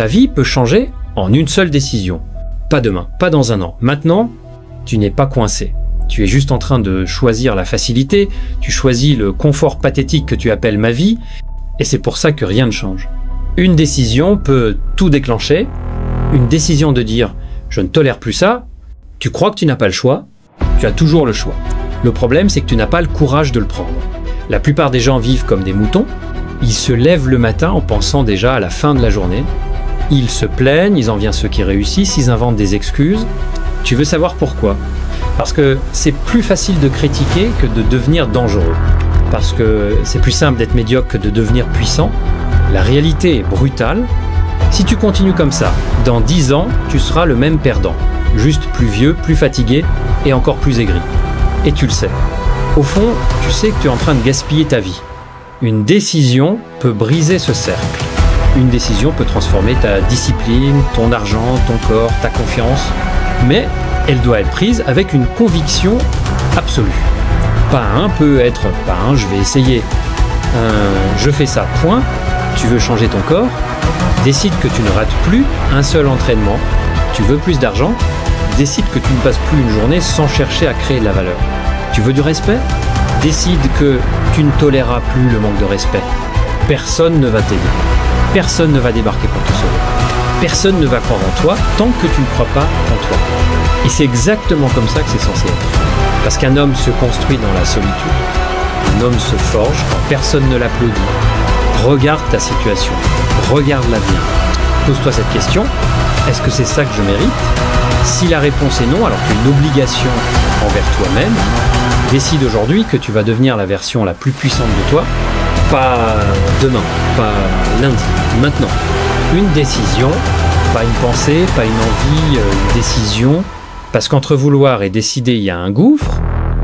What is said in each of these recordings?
Ta vie peut changer en une seule décision. Pas demain, pas dans un an. Maintenant, tu n'es pas coincé. Tu es juste en train de choisir la facilité, tu choisis le confort pathétique que tu appelles ma vie, et c'est pour ça que rien ne change. Une décision peut tout déclencher. Une décision de dire « je ne tolère plus ça », tu crois que tu n'as pas le choix, tu as toujours le choix. Le problème, c'est que tu n'as pas le courage de le prendre. La plupart des gens vivent comme des moutons. Ils se lèvent le matin en pensant déjà à la fin de la journée. Ils se plaignent, ils envient ceux qui réussissent, ils inventent des excuses. Tu veux savoir pourquoi? Parce que c'est plus facile de critiquer que de devenir dangereux. Parce que c'est plus simple d'être médiocre que de devenir puissant. La réalité est brutale. Si tu continues comme ça, dans 10 ans, tu seras le même perdant. Juste plus vieux, plus fatigué et encore plus aigri. Et tu le sais. Au fond, tu sais que tu es en train de gaspiller ta vie. Une décision peut briser ce cercle. Une décision peut transformer ta discipline, ton argent, ton corps, ta confiance. Mais elle doit être prise avec une conviction absolue. Pas un peut être, pas un je vais essayer. Je fais ça, point. Tu veux changer ton corps? Décide que tu ne rates plus un seul entraînement. Tu veux plus d'argent? Décide que tu ne passes plus une journée sans chercher à créer de la valeur. Tu veux du respect? Décide que tu ne toléreras plus le manque de respect. Personne ne va t'aider. Personne ne va débarquer pour te sauver. Personne ne va croire en toi tant que tu ne crois pas en toi. Et c'est exactement comme ça que c'est censé être. Parce qu'un homme se construit dans la solitude. Un homme se forge quand personne ne l'applaudit. Regarde ta situation. Regarde l'avenir. Pose-toi cette question. Est-ce que c'est ça que je mérite? Si la réponse est non, alors tu as une obligation envers toi-même. Décide aujourd'hui que tu vas devenir la version la plus puissante de toi. Pas demain, pas lundi, maintenant. Une décision, pas une pensée, pas une envie, une décision. Parce qu'entre vouloir et décider, il y a un gouffre.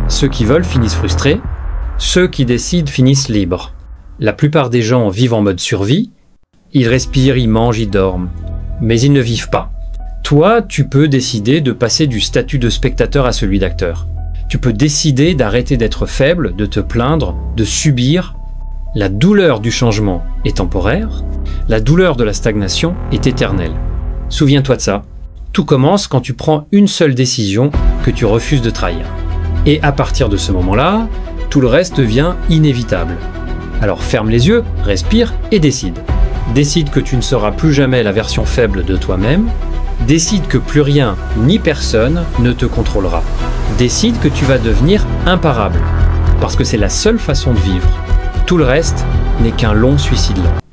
Ceux qui veulent finissent frustrés. Ceux qui décident finissent libres. La plupart des gens vivent en mode survie. Ils respirent, ils mangent, ils dorment. Mais ils ne vivent pas. Toi, tu peux décider de passer du statut de spectateur à celui d'acteur. Tu peux décider d'arrêter d'être faible, de te plaindre, de subir. La douleur du changement est temporaire. La douleur de la stagnation est éternelle. Souviens-toi de ça. Tout commence quand tu prends une seule décision que tu refuses de trahir. Et à partir de ce moment-là, tout le reste devient inévitable. Alors ferme les yeux, respire et décide. Décide que tu ne seras plus jamais la version faible de toi-même. Décide que plus rien ni personne ne te contrôlera. Décide que tu vas devenir imparable. Parce que c'est la seule façon de vivre. Tout le reste n'est qu'un long suicide lent.